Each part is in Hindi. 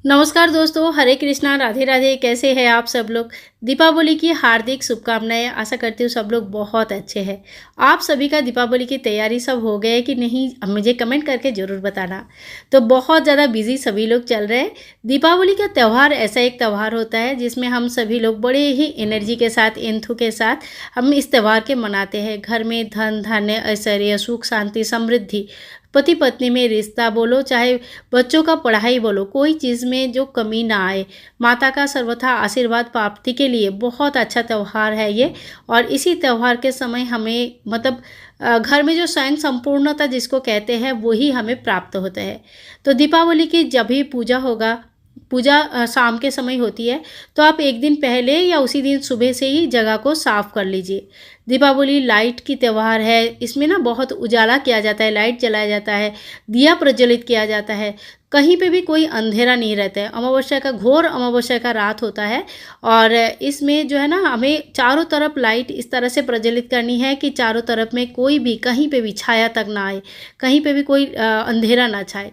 नमस्कार दोस्तों, हरे कृष्णा, राधे राधे। कैसे हैं आप सब लोग। दीपावली की हार्दिक शुभकामनाएं। आशा करती हूँ सब लोग बहुत अच्छे हैं। आप सभी का दीपावली की तैयारी सब हो गए कि नहीं, मुझे कमेंट करके ज़रूर बताना। तो बहुत ज़्यादा बिजी सभी लोग चल रहे हैं। दीपावली का त्यौहार ऐसा एक त्यौहार होता है जिसमें हम सभी लोग बड़े ही एनर्जी के साथ, एंथू के साथ हम इस त्यौहार के मनाते हैं। घर में धन धान्य, ऐश्वर्य, सुख, शांति, समृद्धि, पति पत्नी में रिश्ता बोलो, चाहे बच्चों का पढ़ाई बोलो, कोई चीज़ में जो कमी ना आए, माता का सर्वथा आशीर्वाद प्राप्ति के लिए बहुत अच्छा त्यौहार है ये। और इसी त्यौहार के समय हमें मतलब घर में जो स्वयं संपूर्णता जिसको कहते हैं वही हमें प्राप्त होता है। तो दीपावली की जब भी पूजा होगा, पूजा शाम के समय होती है, तो आप एक दिन पहले या उसी दिन सुबह से ही जगह को साफ कर लीजिए। दीपावली लाइट की त्यौहार है, इसमें ना बहुत उजाला किया जाता है, लाइट जलाया जाता है, दिया प्रज्वलित किया जाता है, कहीं पे भी कोई अंधेरा नहीं रहता है। अमावस्या का, घोर अमावस्या का रात होता है और इसमें जो है ना, हमें चारों तरफ लाइट इस तरह से प्रज्वलित करनी है कि चारों तरफ में कोई भी, कहीं पे भी छाया तक ना आए, कहीं पे भी कोई अंधेरा ना छाए।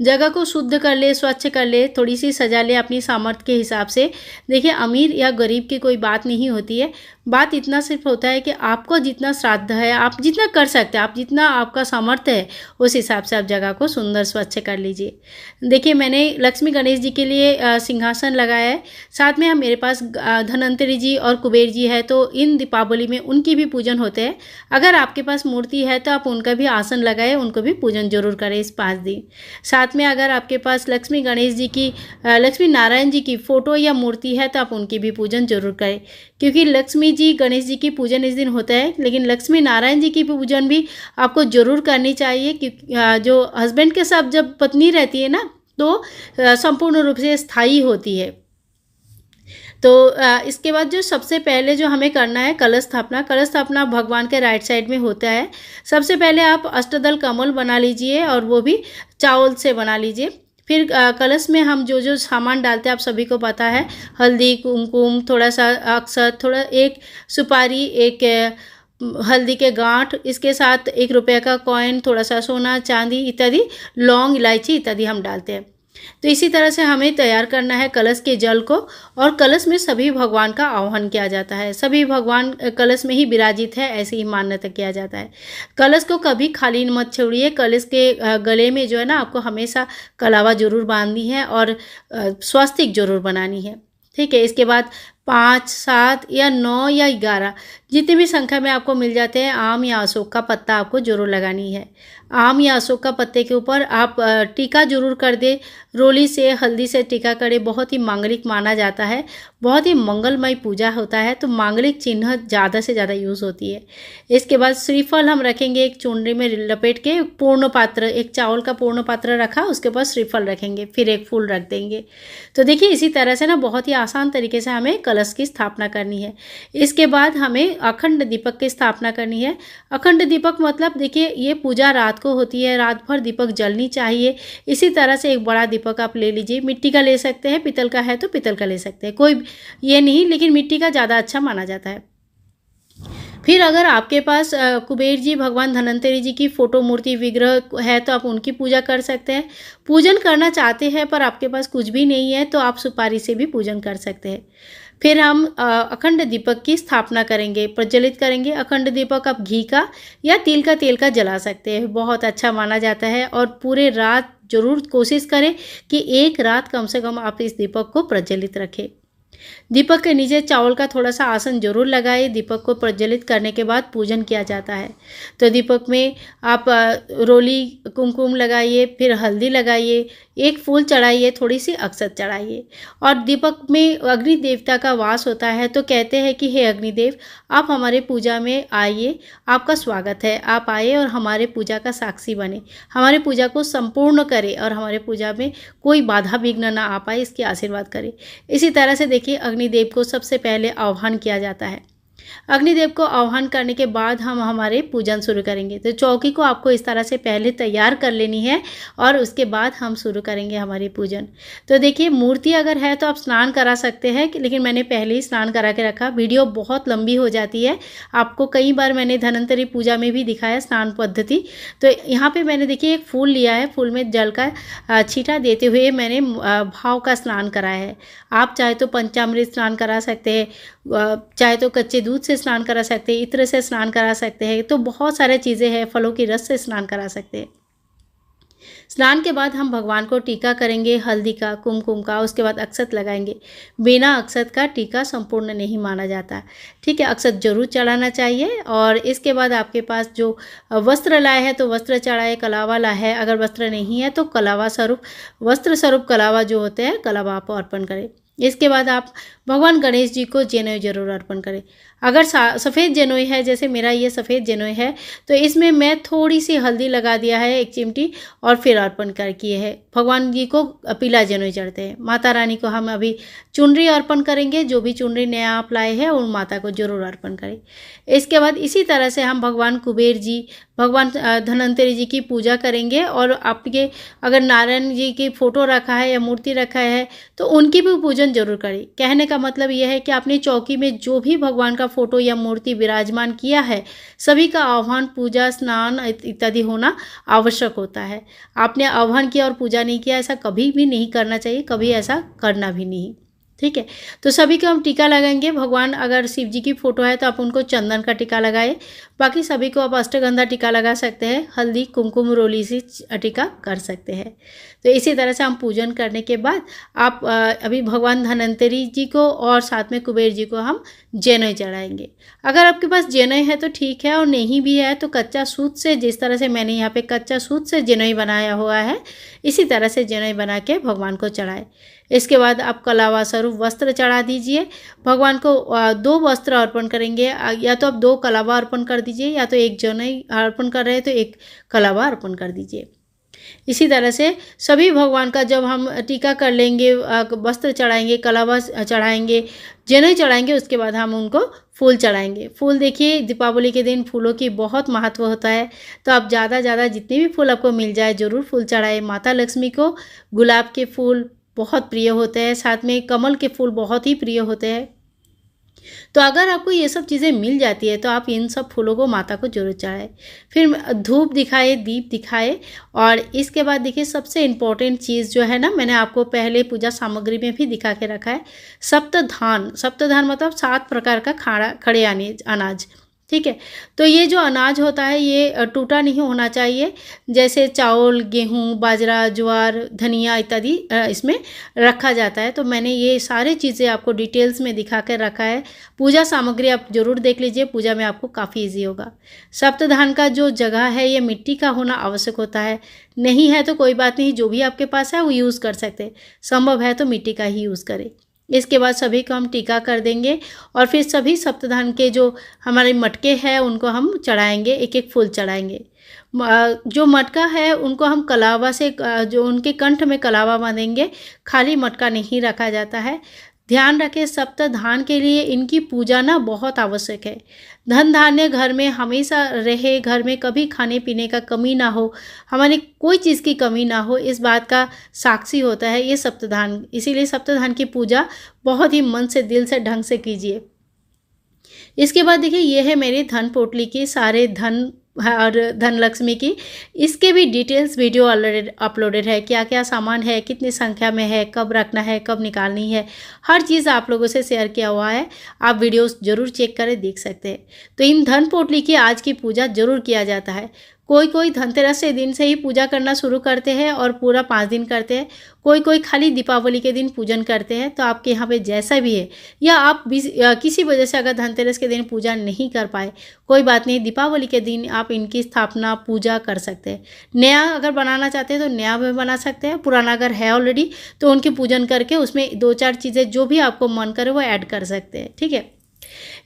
जगह को शुद्ध कर ले, स्वच्छ कर ले, थोड़ी सी सजा ले अपनी सामर्थ्य के हिसाब से। देखिए, अमीर या गरीब की कोई बात नहीं होती है। बात इतना सिर्फ होता है कि आपको जितना श्राद्ध है, आप जितना कर सकते हैं, आप जितना आपका सामर्थ्य है, उस हिसाब से आप जगह को सुंदर स्वच्छ कर लीजिए। देखिए, मैंने लक्ष्मी गणेश जी के लिए सिंहासन लगाया है। साथ में हम, मेरे पास धन्वंतरी जी और कुबेर जी है, तो इन दीपावली में उनकी भी पूजन होते हैं। अगर आपके पास मूर्ति है तो आप उनका भी आसन लगाए, उनको भी पूजन जरूर करें इस 5 दिन। साथ में अगर आपके पास लक्ष्मी गणेश जी की, लक्ष्मी नारायण जी की फोटो या मूर्ति है तो आप उनकी भी पूजन जरूर करें, क्योंकि लक्ष्मी जी, गणेश जी की पूजन इस दिन होता है, लेकिन लक्ष्मी नारायण जी की पूजन भी आपको जरूर करनी चाहिए। क्योंकि जो हस्बैंड के साथ जब पत्नी रहती है ना, तो संपूर्ण रूप से स्थायी होती है। तो इसके बाद जो सबसे पहले जो हमें करना है, कलश स्थापना। कलश स्थापना भगवान के राइट साइड में होता है। सबसे पहले आप अष्टदल कमल बना लीजिए और वो भी चावल से बना लीजिए। फिर कलश में हम जो जो सामान डालते हैं आप सभी को पता है। हल्दी, कुमकुम, थोड़ा सा अक्षत, थोड़ा एक सुपारी, एक हल्दी के गांठ, इसके साथ 1 रुपये का कॉइन, थोड़ा सा सोना चांदी इत्यादि, लौंग, इलायची इत्यादि हम डालते हैं। तो इसी तरह से हमें तैयार करना है कलश के जल को, और कलश में सभी भगवान का आह्वान किया जाता है। सभी भगवान कलश में ही विराजित है, ऐसी ही मान्यता किया जाता है। कलश को कभी खाली मत छोड़िए। कलश के गले में जो है ना, आपको हमेशा कलावा जरूर बांधनी है और स्वस्तिक जरूर बनानी है। ठीक है। इसके बाद 5, 7 या 9 या 11 जितनी भी संख्या में आपको मिल जाते हैं, आम या अशोक का पत्ता आपको जरूर लगानी है। आम या अशोक का पत्ते के ऊपर आप टीका जरूर कर दे। रोली से, हल्दी से टीका करें, बहुत ही मांगलिक माना जाता है, बहुत ही मंगलमय पूजा होता है, तो मांगलिक चिन्ह ज़्यादा से ज़्यादा यूज़ होती है। इसके बाद श्रीफल हम रखेंगे एक चुनरी में लपेट के। पूर्ण पात्र, एक चावल का पूर्ण पात्र रखा, उसके ऊपर श्रीफल रखेंगे, फिर एक फूल रख देंगे। तो देखिए, इसी तरह से ना बहुत ही आसान तरीके से हमें कलश की स्थापना करनी है। इसके बाद हमें अखंड दीपक की स्थापना करनी है। अखंड दीपक मतलब देखिए, ये पूजा रात को होती है, रात भर दीपक जलनी चाहिए। इसी तरह से एक बड़ा दीपक आप ले लीजिए। मिट्टी का ले सकते हैं, पीतल का है तो पीतल का ले सकते हैं, कोई ये नहीं, लेकिन मिट्टी का ज़्यादा अच्छा माना जाता है। फिर अगर आपके पास कुबेर जी, भगवान धन्वंतरी जी की फोटो, मूर्ति, विग्रह है तो आप उनकी पूजा कर सकते हैं। पूजन करना चाहते हैं पर आपके पास कुछ भी नहीं है तो आप सुपारी से भी पूजन कर सकते हैं। फिर हम अखंड दीपक की स्थापना करेंगे, प्रज्वलित करेंगे। अखंड दीपक आप घी का या तिल का तेल का जला सकते हैं, बहुत अच्छा माना जाता है। और पूरे रात जरूर कोशिश करें कि एक रात कम से कम आप इस दीपक को प्रज्वलित रखें। दीपक के नीचे चावल का थोड़ा सा आसन जरूर लगाइए। दीपक को प्रज्वलित करने के बाद पूजन किया जाता है। तो दीपक में आप रोली, कुमकुम लगाइए, फिर हल्दी लगाइए, एक फूल चढ़ाइए, थोड़ी सी अक्षत चढ़ाइए। और दीपक में अग्नि देवता का वास होता है, तो कहते हैं कि हे अग्निदेव, आप हमारे पूजा में आइए, आपका स्वागत है, आप आए और हमारे पूजा का साक्षी बने, हमारे पूजा को संपूर्ण करें और हमारे पूजा में कोई बाधा विघ्न ना आ पाए, इसकी आशीर्वाद करें। इसी तरह से देखिए, अग्निदेव को सबसे पहले आह्वान किया जाता है। अग्निदेव को आह्वान करने के बाद हम हमारे पूजन शुरू करेंगे। तो चौकी को आपको इस तरह से पहले तैयार कर लेनी है और उसके बाद हम शुरू करेंगे हमारी पूजन। तो देखिए, मूर्ति अगर है तो आप स्नान करा सकते हैं, लेकिन मैंने पहले ही स्नान करा के रखा। वीडियो बहुत लंबी हो जाती है, आपको कई बार मैंने धन्वंतरि पूजा में भी दिखाया स्नान पद्धति। तो यहाँ पर मैंने देखिए एक फूल लिया है, फूल में जल का छींटा देते हुए मैंने भाव का स्नान कराया है। आप चाहे तो पंचामृत स्नान करा सकते हैं, चाहे तो कच्चे दूध से स्नान करा सकते हैं, इत्र से स्नान करा सकते हैं। तो बहुत सारे चीज़ें हैं, फलों की रस से स्नान करा सकते हैं। स्नान के बाद हम भगवान को टीका करेंगे, हल्दी का, कुमकुम का, उसके बाद अक्षत लगाएंगे। बिना अक्षत का टीका संपूर्ण नहीं माना जाता, ठीक है। अक्षत जरूर चढ़ाना चाहिए। और इसके बाद आपके पास जो वस्त्र लाए हैं तो वस्त्र चढ़ाए, कलावा लाए है, अगर वस्त्र नहीं है तो कलावा स्वरूप, वस्त्र स्वरूप कलावा जो होते हैं, कलावा आप अर्पण करें। इसके बाद आप भगवान गणेश जी को जनेऊ जरूर अर्पण करें। अगर सफ़ेद जनेऊ है, जैसे मेरा ये सफ़ेद जनेऊ है, तो इसमें मैं थोड़ी सी हल्दी लगा दिया है, एक चिमटी, और फिर अर्पण कर किए है। भगवान जी को पीला जनेऊ चढ़ते हैं। माता रानी को हम अभी चुनरी अर्पण करेंगे। जो भी चुनरी नया आप लाए हैं उन माता को जरूर अर्पण करें। इसके बाद इसी तरह से हम भगवान कुबेर जी, भगवान धन्वंतरि जी की पूजा करेंगे। और आपके अगर नारायण जी की फ़ोटो रखा है या मूर्ति रखा है तो उनकी भी पूजन जरूर करें। कहने का मतलब यह है कि आपने चौकी में जो भी भगवान का फोटो या मूर्ति विराजमान किया है, सभी का आह्वान, पूजा, स्नान इत्यादि होना आवश्यक होता है। आपने आह्वान किया और पूजा नहीं किया, ऐसा कभी भी नहीं करना चाहिए, कभी ऐसा करना भी नहीं, ठीक है। तो सभी को हम टीका लगाएंगे। भगवान अगर शिव जी की फोटो है तो आप उनको चंदन का टीका लगाए। बाकी सभी को आप अष्टगंधा टीका लगा सकते हैं, हल्दी, कुमकुम, रोली से टीका कर सकते हैं। तो इसी तरह से हम पूजन करने के बाद आप अभी भगवान धन्वंतरि जी को और साथ में कुबेर जी को हम जनेऊ चढ़ाएंगे। अगर आपके पास जनेऊ है तो ठीक है, और नहीं भी है तो कच्चा सूत से, जिस तरह से मैंने यहाँ पे कच्चा सूत से जनेऊ बनाया हुआ है, इसी तरह से जनेऊ बना के भगवान को चढ़ाए। इसके बाद आप कलावा स्वरूप वस्त्र चढ़ा दीजिए। भगवान को 2 वस्त्र अर्पण करेंगे, या तो आप 2 कलावा अर्पण कर दीजिए, या तो एक जनेऊ अर्पण कर रहे हैं तो एक कलावा अर्पण कर दीजिए। इसी तरह से सभी भगवान का जब हम टीका कर लेंगे, वस्त्र चढ़ाएंगे, कलावा चढ़ाएंगे, जनेऊ चढ़ाएंगे, उसके बाद हम उनको फूल चढ़ाएंगे। फूल देखिए, दीपावली के दिन फूलों की बहुत महत्व होता है, तो आप ज़्यादा जितने भी फूल आपको मिल जाए ज़रूर फूल चढ़ाए। माता लक्ष्मी को गुलाब के फूल बहुत प्रिय होते हैं, साथ में कमल के फूल बहुत ही प्रिय होते हैं। तो अगर आपको ये सब चीज़ें मिल जाती है तो आप इन सब फूलों को माता को जरूर चढ़ाए। फिर धूप दिखाए, दीप दिखाए। और इसके बाद देखिए, सबसे इम्पोर्टेंट चीज़ जो है ना, मैंने आपको पहले पूजा सामग्री में भी दिखा के रखा है, सप्तधान। सप्तधान मतलब 7 प्रकार का खड़े अनाज, ठीक है। तो ये जो अनाज होता है ये टूटा नहीं होना चाहिए। जैसे चावल, गेहूँ, बाजरा, ज्वार, धनिया इत्यादि इसमें रखा जाता है। तो मैंने ये सारी चीज़ें आपको डिटेल्स में दिखा कर रखा है। पूजा सामग्री आप जरूर देख लीजिए, पूजा में आपको काफ़ी ईजी होगा। सप्तधान का जो जगह है ये मिट्टी का होना आवश्यक होता है। नहीं है तो कोई बात नहीं, जो भी आपके पास है वो यूज़ कर सकते हैं। संभव है तो मिट्टी का ही यूज़ करें। इसके बाद सभी को हम टीका कर देंगे और फिर सभी सप्तधान के जो हमारे मटके हैं उनको हम चढ़ाएंगे, एक एक फूल चढ़ाएंगे। जो मटका है उनको हम कलावा से, जो उनके कंठ में कलावा बांधेंगे, खाली मटका नहीं रखा जाता है। ध्यान रखें, सप्तधान के लिए इनकी पूजा ना बहुत आवश्यक है। धन धान्य घर में हमेशा रहे, घर में कभी खाने पीने का कमी ना हो, हमारे कोई चीज़ की कमी ना हो, इस बात का साक्षी होता है ये सप्तधान। इसीलिए सप्तधान की पूजा बहुत ही मन से, दिल से, ढंग से कीजिए। इसके बाद देखिए, ये है मेरी धन पोटली की सारे धन और धन लक्ष्मी की। इसके भी डिटेल्स वीडियो ऑलरेडी अपलोडेड है, क्या क्या सामान है, कितनी संख्या में है, कब रखना है, कब निकालनी है, हर चीज़ आप लोगों से शेयर किया हुआ है। आप वीडियोस जरूर चेक करें, देख सकते हैं। तो इन धन पोटली की आज की पूजा जरूर किया जाता है। कोई धनतेरस से दिन से ही पूजा करना शुरू करते हैं और पूरा 5 दिन करते हैं। कोई खाली दीपावली के दिन पूजन करते हैं। तो आपके यहाँ पे जैसा भी है, या आप किसी वजह से अगर धनतेरस के दिन पूजा नहीं कर पाए, कोई बात नहीं, दीपावली के दिन आप इनकी स्थापना, पूजा कर सकते हैं। नया अगर बनाना चाहते हैं तो नया भी बना सकते हैं, पुराना अगर है ऑलरेडी तो उनकी पूजन करके उसमें 2-4 चीज़ें जो भी आपको मन करे वो ऐड कर सकते हैं, ठीक है।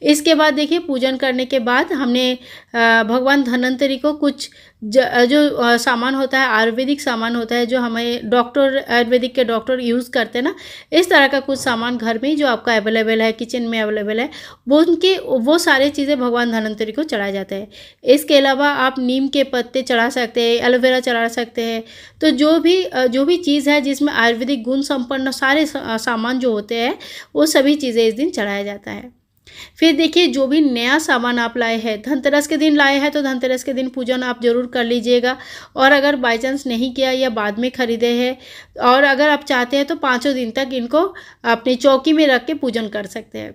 इसके बाद देखिए पूजन करने के बाद हमने भगवान धन्वंतरि को कुछ जो सामान होता है, आयुर्वेदिक सामान होता है जो हमें डॉक्टर, आयुर्वेदिक के डॉक्टर यूज़ करते हैं ना, इस तरह का कुछ सामान घर में जो आपका अवेलेबल है, किचन में अवेलेबल है, वो सारे चीज़ें भगवान धन्वंतरि को चढ़ाया जाता है। इसके अलावा आप नीम के पत्ते चढ़ा सकते हैं, एलोवेरा चढ़ा सकते हैं। तो जो भी चीज़ है जिसमें आयुर्वेदिक गुण संपन्न सारे सामान जो होते हैं, वो सभी चीज़ें इस दिन चढ़ाया जाता है। फिर देखिए जो भी नया सामान आप लाए हैं, धनतेरस के दिन लाए हैं तो धनतेरस के दिन पूजन आप ज़रूर कर लीजिएगा। और अगर बाई चांस नहीं किया या बाद में ख़रीदे हैं, और अगर आप चाहते हैं तो 5 दिन तक इनको अपनी चौकी में रख के पूजन कर सकते हैं।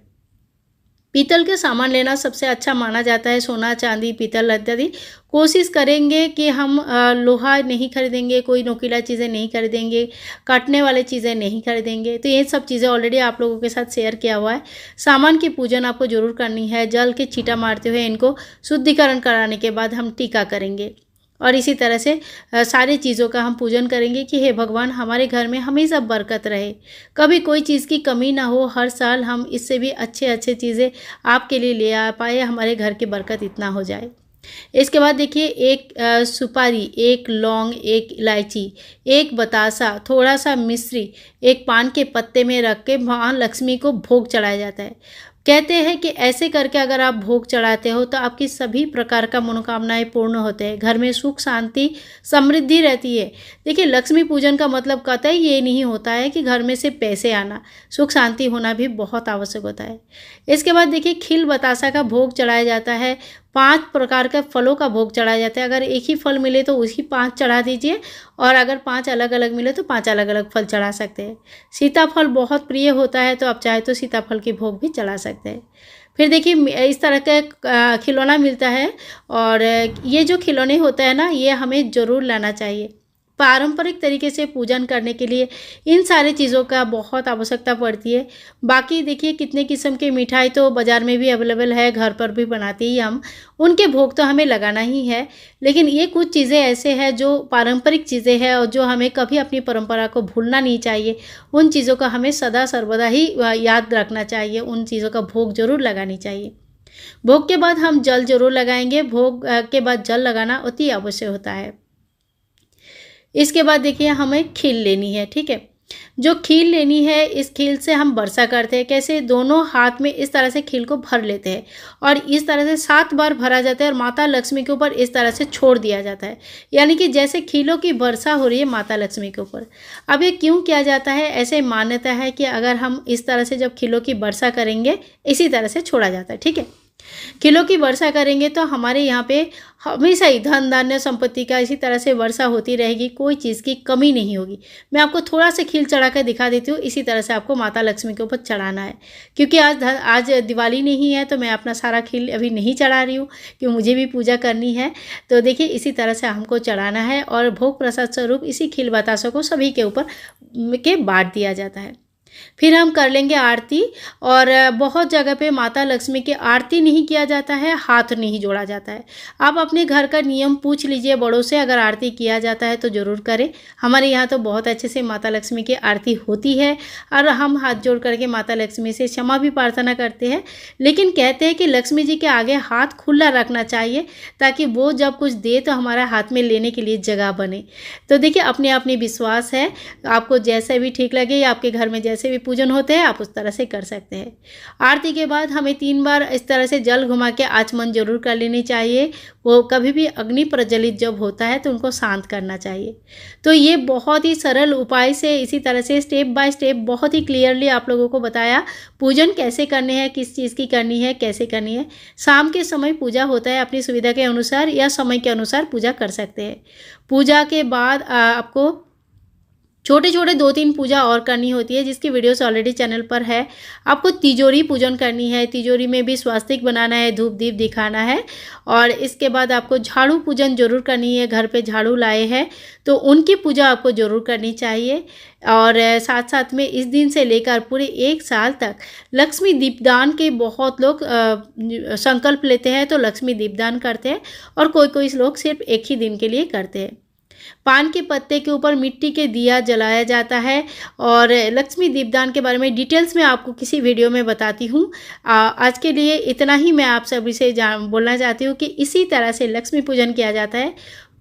पीतल के सामान लेना सबसे अच्छा माना जाता है, सोना चांदी पीतल इत्यादि। कोशिश करेंगे कि हम लोहा नहीं खरीदेंगे, कोई नुकीला चीज़ें नहीं खरीदेंगे, काटने वाले चीज़ें नहीं खरीदेंगे। तो ये सब चीज़ें ऑलरेडी आप लोगों के साथ शेयर किया हुआ है। सामान की पूजन आपको ज़रूर करनी है। जल के छींटा मारते हुए इनको शुद्धिकरण कराने के बाद हम टीका करेंगे, और इसी तरह से सारी चीज़ों का हम पूजन करेंगे कि हे भगवान हमारे घर में हमेशा बरकत रहे, कभी कोई चीज़ की कमी ना हो। हर साल हम इससे भी अच्छे चीज़ें आपके लिए ले आ पाए, हमारे घर की बरकत इतना हो जाए। इसके बाद देखिए एक सुपारी, एक लौंग, एक इलायची, एक बतासा, थोड़ा सा मिश्री, एक पान के पत्ते में रख के माँ लक्ष्मी को भोग चढ़ाया जाता है। कहते हैं कि ऐसे करके अगर आप भोग चढ़ाते हो तो आपकी सभी प्रकार का मनोकामनाएं पूर्ण होते हैं, घर में सुख शांति समृद्धि रहती है। देखिए लक्ष्मी पूजन का मतलब कतई ये नहीं होता है कि घर में से पैसे आना, सुख शांति होना भी बहुत आवश्यक होता है। इसके बाद देखिए खील बतासा का भोग चढ़ाया जाता है। 5 प्रकार के फलों का भोग चढ़ाया जाता है। अगर एक ही फल मिले तो उसी 5 चढ़ा दीजिए, और अगर 5 अलग अलग मिले तो 5 अलग अलग फल चढ़ा सकते हैं। सीताफल बहुत प्रिय होता है तो आप चाहे तो सीताफल की भोग भी चढ़ा सकते हैं। फिर देखिए इस तरह का खिलौना मिलता है, और ये जो खिलौने होते हैं ना, ये हमें ज़रूर लाना चाहिए। पारंपरिक तरीके से पूजन करने के लिए इन सारी चीज़ों का बहुत आवश्यकता पड़ती है। बाकी देखिए कितने किस्म के मिठाई तो बाज़ार में भी अवेलेबल है, घर पर भी बनाते ही हम, उनके भोग तो हमें लगाना ही है। लेकिन ये कुछ चीज़ें ऐसे हैं जो पारंपरिक चीज़ें हैं और जो हमें कभी अपनी परंपरा को भूलना नहीं चाहिए। उन चीज़ों का हमें सदा सर्वदा ही याद रखना चाहिए, उन चीज़ों का भोग जरूर लगानी चाहिए। भोग के बाद हम जल जरूर लगाएंगे। भोग के बाद जल लगाना अति आवश्यक होता है। इसके बाद देखिए हमें खील लेनी है, ठीक है। जो खील लेनी है, इस खील से हम वर्षा करते हैं। कैसे? दोनों हाथ में इस तरह से खील को भर लेते हैं, और इस तरह से 7 बार भरा जाता है, और माता लक्ष्मी के ऊपर इस तरह से छोड़ दिया जाता है। यानी कि जैसे खीलों की वर्षा हो रही है माता लक्ष्मी के ऊपर। अब ये क्यों किया जाता है? ऐसे मान्यता है कि अगर हम इस तरह से जब खीलों की वर्षा करेंगे, इसी तरह से छोड़ा जाता है, ठीक है। खीलों की वर्षा करेंगे तो हमारे यहाँ पे हमेशा ही धन धान्य संपत्ति का इसी तरह से वर्षा होती रहेगी, कोई चीज़ की कमी नहीं होगी। मैं आपको थोड़ा सा खील चढ़ा कर दिखा देती हूँ। इसी तरह से आपको माता लक्ष्मी के ऊपर चढ़ाना है। क्योंकि आज दिवाली नहीं है तो मैं अपना सारा खील अभी नहीं चढ़ा रही हूँ, क्योंकि मुझे भी पूजा करनी है। तो देखिए इसी तरह से हमको चढ़ाना है, और भोग प्रसाद स्वरूप इसी खील बतासों को सभी के ऊपर के बांट दिया जाता है। फिर हम कर लेंगे आरती। और बहुत जगह पे माता लक्ष्मी की आरती नहीं किया जाता है, हाथ नहीं जोड़ा जाता है। आप अपने घर का नियम पूछ लीजिए बड़ों से, अगर आरती किया जाता है तो ज़रूर करें। हमारे यहाँ तो बहुत अच्छे से माता लक्ष्मी की आरती होती है, और हम हाथ जोड़ करके माता लक्ष्मी से क्षमा भी प्रार्थना करते हैं। लेकिन कहते हैं कि लक्ष्मी जी के आगे हाथ खुला रखना चाहिए, ताकि वो जब कुछ दे तो हमारा हाथ में लेने के लिए जगह बने। तो देखिए अपने अपनी विश्वास है, आपको जैसे भी ठीक लगे, या आपके घर में जैसे भी पूजन होते हैं आप उस तरह से कर सकते हैं। आरती के बाद हमें 3 बार इस तरह से जल घुमा के आचमन जरूर कर लेनी चाहिए। वो कभी भी अग्नि प्रज्वलित जब होता है तो उनको शांत करना चाहिए। तो ये बहुत ही सरल उपाय से, इसी तरह से स्टेप बाय स्टेप बहुत ही क्लियरली आप लोगों को बताया पूजन कैसे करने हैं, किस चीज़ की करनी है, कैसे करनी है। शाम के समय पूजा होता है, अपनी सुविधा के अनुसार या समय के अनुसार पूजा कर सकते हैं। पूजा के बाद आपको छोटे छोटे 2-3 पूजा और करनी होती है, जिसकी वीडियोस ऑलरेडी चैनल पर है। आपको तिजोरी पूजन करनी है, तिजोरी में भी स्वास्तिक बनाना है, धूप दीप दिखाना है। और इसके बाद आपको झाड़ू पूजन जरूर करनी है। घर पे झाड़ू लाए हैं तो उनकी पूजा आपको जरूर करनी चाहिए। और साथ साथ में इस दिन से लेकर पूरे 1 साल तक लक्ष्मी दीपदान के बहुत लोग संकल्प लेते हैं, तो लक्ष्मी दीपदान करते हैं, और कोई कोई लोग सिर्फ एक ही दिन के लिए करते हैं। पान के पत्ते के ऊपर मिट्टी के दिया जलाया जाता है। और लक्ष्मी दीपदान के बारे में डिटेल्स में आपको किसी वीडियो में बताती हूँ। आज के लिए इतना ही मैं आप सभी से बोलना चाहती हूँ कि इसी तरह से लक्ष्मी पूजन किया जाता है।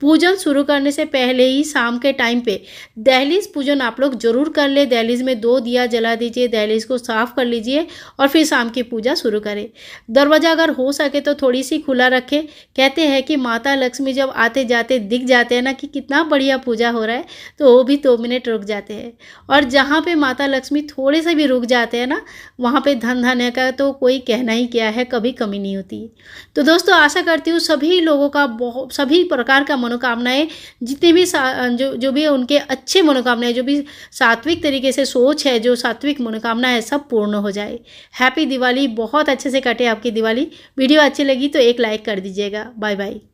पूजन शुरू करने से पहले ही शाम के टाइम पे दहलीज पूजन आप लोग जरूर कर ले। दहलीज में 2 दिया जला दीजिए, दहलीज को साफ कर लीजिए और फिर शाम की पूजा शुरू करें। दरवाज़ा अगर हो सके तो थोड़ी सी खुला रखें। कहते हैं कि माता लक्ष्मी जब आते जाते दिख जाते हैं ना कि कितना बढ़िया पूजा हो रहा है, तो वो भी 2 मिनट रुक जाते हैं। और जहाँ पे माता लक्ष्मी थोड़े से भी रुक जाते हैं ना, वहाँ पे धन धान्य का तो कोई कहना ही क्या है, कभी कमी नहीं होती। तो दोस्तों आशा करती हूँ सभी लोगों का सभी प्रकार का मनोकामनाएं, जितने भी जो भी उनके अच्छे मनोकामनाएं, जो भी सात्विक तरीके से सोच है, जो सात्विक मनोकामना है, सब पूर्ण हो जाए। हैप्पी दिवाली। बहुत अच्छे से कटे आपकी दिवाली। वीडियो अच्छी लगी तो एक लाइक कर दीजिएगा। Bye bye.